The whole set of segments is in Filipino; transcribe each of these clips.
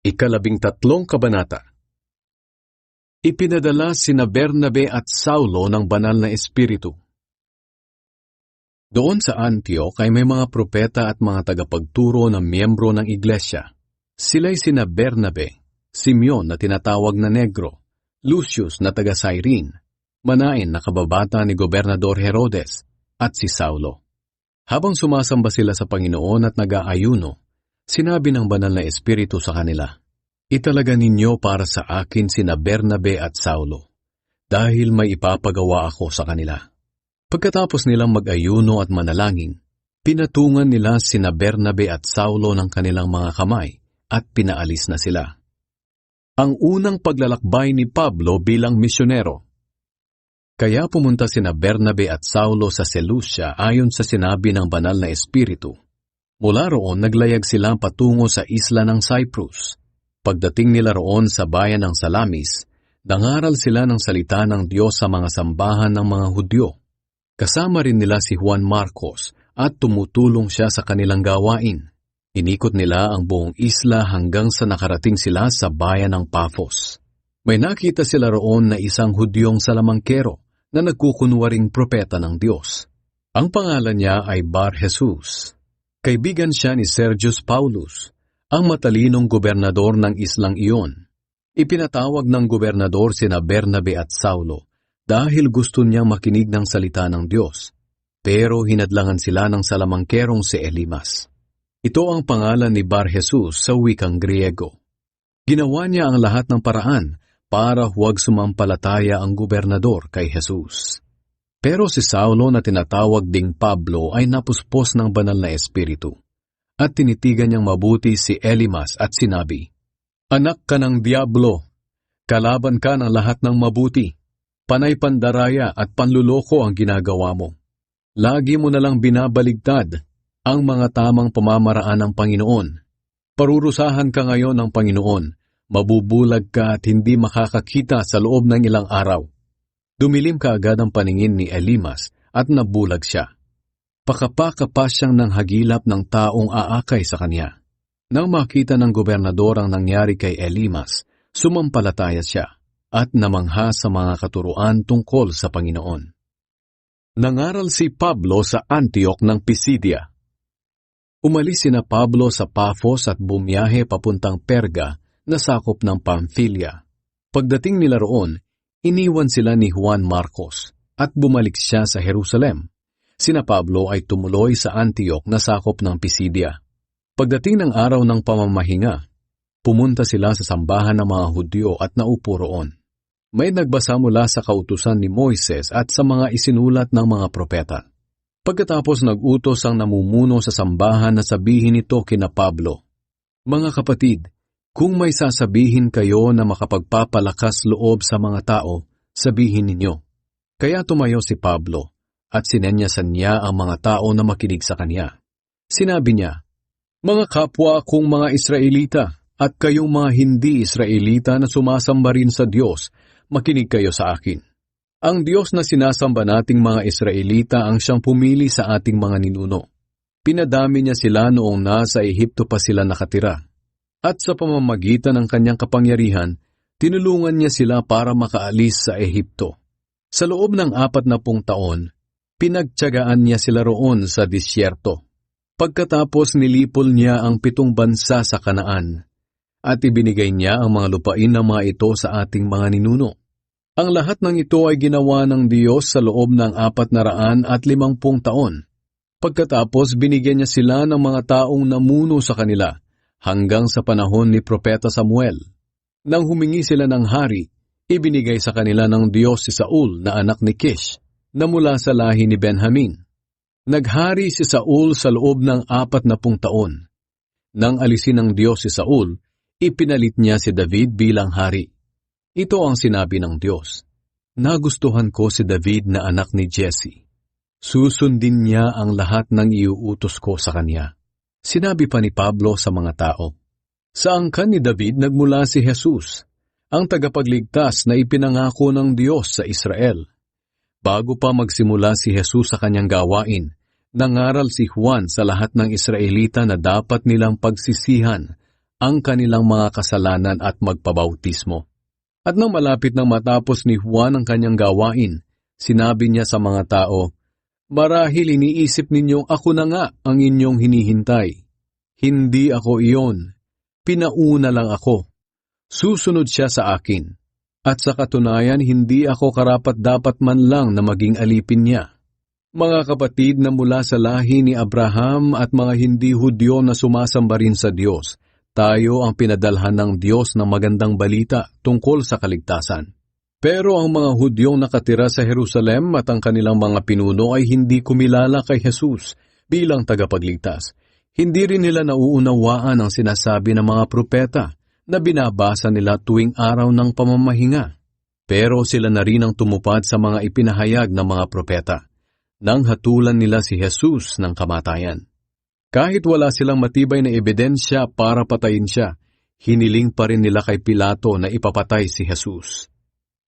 Ikalabing-tatlong kabanata. Ipinadala sina Bernabe at Saulo ng banal na espiritu. Doon sa Antioch ay may mga propeta at mga tagapagturo na miyembro ng iglesia. Sila'y sina Bernabe, Simeon na tinatawag na Negro, Lucius na taga Cyrene, Manaen na kababata ni Gobernador Herodes, at si Saulo. Habang sumasamba sila sa Panginoon at nag-aayuno, sinabi ng banal na espiritu sa kanila, "Italaga ninyo para sa akin sina Bernabe at Saulo, dahil may ipapagawa ako sa kanila." Pagkatapos nilang mag-ayuno at manalangin, pinatungan nila sina Bernabe at Saulo ng kanilang mga kamay at pinaalis na sila. Ang unang paglalakbay ni Pablo bilang misyonero. Kaya pumunta sina Bernabe at Saulo sa Seleucia ayon sa sinabi ng banal na espiritu. Mula roon naglayag sila patungo sa isla ng Cyprus. Pagdating nila roon sa bayan ng Salamis, nangaral sila ng salita ng Diyos sa mga sambahan ng mga Hudyo. Kasama rin nila si Juan Marcos at tumutulong siya sa kanilang gawain. Inikot nila ang buong isla hanggang sa nakarating sila sa bayan ng Paphos. May nakita sila roon na isang Hudyong salamangkero na nagkukunwaring propeta ng Diyos. Ang pangalan niya ay Bar-Jesus. Kaibigan siya ni Sergius Paulus, ang matalinong gobernador ng islang iyon. Ipinatawag ng gobernador sina Bernabe at Saulo dahil gusto niyang makinig ng salita ng Diyos, pero hinadlangan sila ng salamangkerong si Elimas. Ito ang pangalan ni Bar-Jesus sa wikang Griego. Ginawa niya ang lahat ng paraan para huwag sumampalataya ang gobernador kay Jesus. Pero si Saulo na tinatawag ding Pablo ay napuspos ng banal na espiritu. At tinitigan niyang mabuti si Elimas at sinabi, "Anak ka ng Diablo, kalaban ka ng lahat ng mabuti. Panay pandaraya at panluloko ang ginagawa mo. Lagi mo nalang binabaligtad ang mga tamang pamamaraan ng Panginoon. Parurusahan ka ngayon ng Panginoon, mabubulag ka at hindi makakakita sa loob ng ilang araw." Dumilim kaagad ang paningin ni Elimas at nabulag siya. Pakapa-kapa siyang nanghagilap ng taong aakay sa kanya. Nang makita ng gobernador ang nangyari kay Elimas, sumampalataya siya at namangha sa mga katuruan tungkol sa Panginoon. Nangaral si Pablo sa Antioch ng Pisidia. Umalis sina Pablo sa Paphos at bumiyahe papuntang Perga na sakop ng Pamphylia. Pagdating nila roon, iniwan sila ni Juan Marcos at bumalik siya sa Jerusalem. Sina Pablo ay tumuloy sa Antioch na sakop ng Pisidia. Pagdating ng araw ng pamamahinga, pumunta sila sa sambahan ng mga Hudyo at naupo roon. May nagbasa mula sa kautusan ni Moises at sa mga isinulat ng mga propeta. Pagkatapos nag-utos ang namumuno sa sambahan na sabihin ito kina Pablo, "Mga kapatid, kung may sasabihin kayo na makapagpapalakas loob sa mga tao, sabihin ninyo." Kaya tumayo si Pablo at sinenyasan niya ang mga tao na makinig sa kanya. Sinabi niya, "Mga kapwa kong mga Israelita at kayong mga hindi Israelita na sumasamba rin sa Diyos, makinig kayo sa akin. Ang Diyos na sinasamba nating mga Israelita ang siyang pumili sa ating mga ninuno. Pinadami niya sila noong nasa Ehipto pa sila nakatira. At sa pamamagitan ng kanyang kapangyarihan, tinulungan niya sila para makaalis sa Ehipto. Sa loob ng 40 taon, pinagtiyagaan niya sila roon sa disyerto. Pagkatapos nilipol niya ang 7 bansa sa Kanaan, at ibinigay niya ang mga lupain ng mga ito sa ating mga ninuno. Ang lahat ng ito ay ginawa ng Diyos sa loob ng 450 taon. Pagkatapos binigyan niya sila ng mga taong namuno sa kanila hanggang sa panahon ni Propeta Samuel. Nang humingi sila ng hari, ibinigay sa kanila ng Diyos si Saul na anak ni Kish, na mula sa lahi ni Benjamin. Naghari si Saul sa loob ng 40 taon. Nang alisin ng Diyos si Saul, ipinalit niya si David bilang hari. Ito ang sinabi ng Diyos, "Nagustuhan ko si David na anak ni Jesse. Susundin niya ang lahat ng iuutos ko sa kanya." Sinabi pa ni Pablo sa mga tao, "Sa angkan ni David nagmula si Jesus, ang tagapagligtas na ipinangako ng Diyos sa Israel. Bago pa magsimula si Jesus sa kanyang gawain, nangaral si Juan sa lahat ng Israelita na dapat nilang pagsisihan ang kanilang mga kasalanan at magpabautismo. At nang malapit nang matapos ni Juan ang kanyang gawain, sinabi niya sa mga tao, "Marahil iniisip ninyong ako na nga ang inyong hinihintay. Hindi ako iyon. Pinauna lang ako. Susunod siya sa akin. At sa katunayan, hindi ako karapat-dapat man lang na maging alipin niya." Mga kapatid na mula sa lahi ni Abraham at mga hindi Hudyo na sumasamba rin sa Diyos, tayo ang pinadalhan ng Diyos ng magandang balita tungkol sa kaligtasan. Pero ang mga Hudyong nakatira sa Jerusalem at ang kanilang mga pinuno ay hindi kumilala kay Jesus bilang tagapagligtas. Hindi rin nila nauunawaan ang sinasabi ng mga propeta na binabasa nila tuwing araw ng pamamahinga. Pero sila na rin ang tumupad sa mga ipinahayag ng mga propeta, nang hatulan nila si Jesus ng kamatayan. Kahit wala silang matibay na ebidensya para patayin siya, hiniling pa rin nila kay Pilato na ipapatay si Jesus.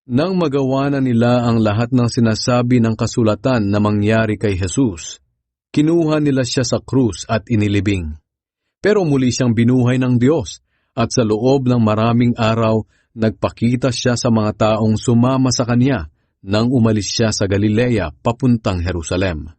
Nang magawa na nila ang lahat ng sinasabi ng kasulatan na mangyari kay Jesus, kinuha nila siya sa krus at inilibing. Pero muli siyang binuhay ng Diyos, at sa loob ng maraming araw, nagpakita siya sa mga taong sumama sa kanya nang umalis siya sa Galilea papuntang Jerusalem.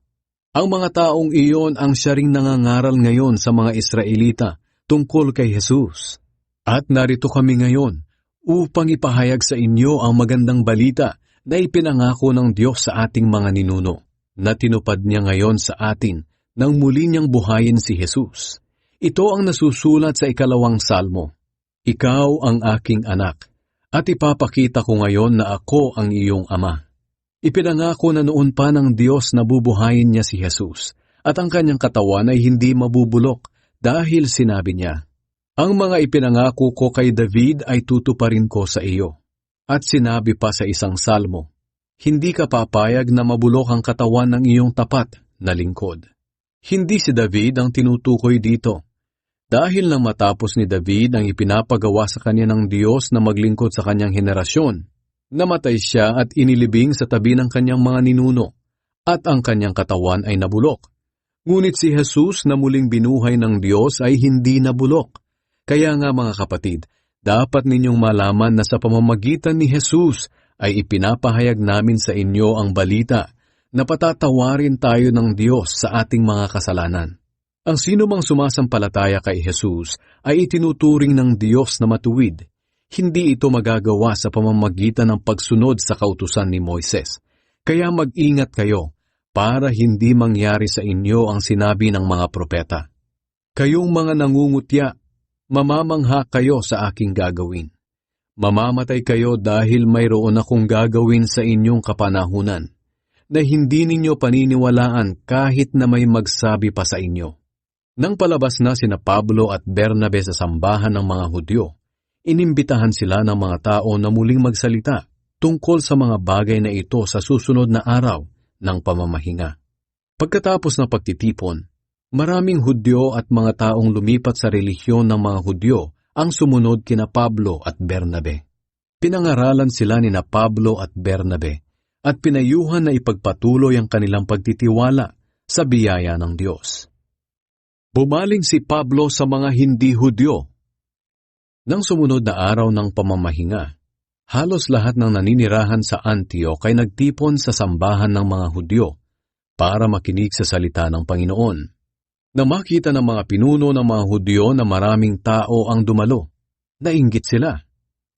Ang mga taong iyon ang siya ring nangangaral ngayon sa mga Israelita tungkol kay Jesus. At narito kami ngayon upang ipahayag sa inyo ang magandang balita na ipinangako ng Diyos sa ating mga ninuno, na tinupad niya ngayon sa atin nang muli niyang buhayin si Jesus. Ito ang nasusulat sa 2 Salmo. "Ikaw ang aking anak, at ipapakita ko ngayon na ako ang iyong ama." Ipinangako na noon pa ng Diyos na bubuhayin niya si Jesus, at ang kanyang katawan ay hindi mabubulok dahil sinabi niya, "Ang mga ipinangako ko kay David ay tutuparin ko sa iyo." At sinabi pa sa isang salmo, "Hindi ka papayag na mabulok ang katawan ng iyong tapat na lingkod." Hindi si David ang tinutukoy dito. Dahil nang matapos ni David ang ipinapagawa sa kanya ng Diyos na maglingkod sa kanyang henerasyon, namatay siya at inilibing sa tabi ng kanyang mga ninuno, at ang kanyang katawan ay nabulok. Ngunit si Jesus na muling binuhay ng Diyos ay hindi nabulok. Kaya nga mga kapatid, dapat ninyong malaman na sa pamamagitan ni Jesus ay ipinapahayag namin sa inyo ang balita na patatawarin tayo ng Diyos sa ating mga kasalanan. Ang sino mang sumasampalataya kay Jesus ay itinuturing ng Diyos na matuwid. Hindi ito magagawa sa pamamagitan ng pagsunod sa kautusan ni Moises. Kaya mag-ingat kayo para hindi mangyari sa inyo ang sinabi ng mga propeta. "Kayong mga nangungutya, mamamangha kayo sa aking gagawin. Mamamatay kayo dahil mayroon akong gagawin sa inyong kapanahunan, na hindi ninyo paniniwalaan kahit na may magsabi pa sa inyo." Nang palabas na sina Pablo at Bernabe sa sambahan ng mga Hudyo, inimbitahan sila ng mga tao na muling magsalita tungkol sa mga bagay na ito sa susunod na araw ng pamamahinga. Pagkatapos ng pagtitipon, maraming Hudyo at mga taong lumipat sa relihiyon ng mga Hudyo ang sumunod kina Pablo at Bernabe. Pinangaralan sila ni na Pablo at Bernabe at pinayuhan na ipagpatuloy ang kanilang pagtitiwala sa biyaya ng Diyos. Bumaling si Pablo sa mga hindi Hudyo. Nang sumunod na araw ng pamamahinga, halos lahat ng naninirahan sa Antioch ay nagtipon sa sambahan ng mga Hudyo para makinig sa salita ng Panginoon. Nang makita ng mga pinuno ng mga Hudyo na maraming tao ang dumalo, nainggit sila.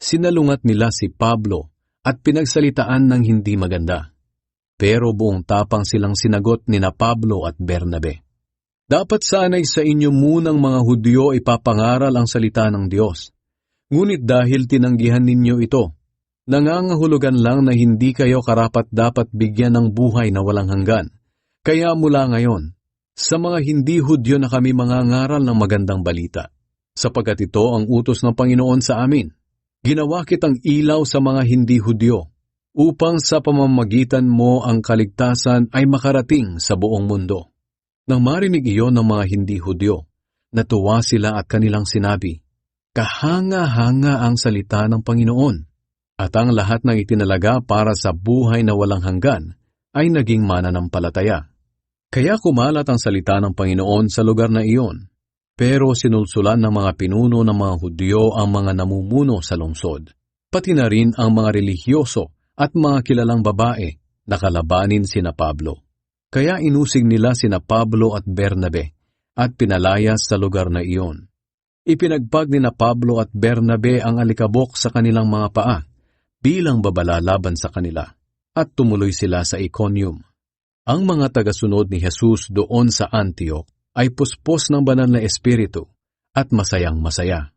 Sinalungat nila si Pablo at pinagsalitaan ng hindi maganda. Pero buong tapang silang sinagot ni na Pablo at Bernabe, "Dapat sana'y sa inyo munang mga Hudyo ipapangaral ang salita ng Diyos. Ngunit dahil tinanggihan ninyo ito, nangangahulugan lang na hindi kayo karapat-dapat bigyan ng buhay na walang hanggan. Kaya mula ngayon, sa mga hindi Hudyo na kami mangangaral ng magandang balita, sapagkat ito ang utos ng Panginoon sa amin. Ginawa kitang ilaw sa mga hindi Hudyo, upang sa pamamagitan mo ang kaligtasan ay makarating sa buong mundo." Nang marinig iyon ng mga hindi Hudyo, natuwa sila at kanilang sinabi, "Kahanga-hanga ang salita ng Panginoon," at ang lahat ng itinalaga para sa buhay na walang hanggan ay naging mananampalataya. Kaya kumalat ang salita ng Panginoon sa lugar na iyon. Pero sinulsulan ng mga pinuno ng mga Hudyo ang mga namumuno sa lungsod, pati na rin ang mga relihiyoso at mga kilalang babae na kalabanin sina Pablo. Kaya inusig nila sina Pablo at Bernabe at pinalayas sa lugar na iyon. Ipinagpag ni na Pablo at Bernabe ang alikabok sa kanilang mga paa bilang babala laban sa kanila at tumuloy sila sa Iconium. Ang mga tagasunod ni Jesus doon sa Antioch ay puspos ng banal na espiritu at masayang-masaya.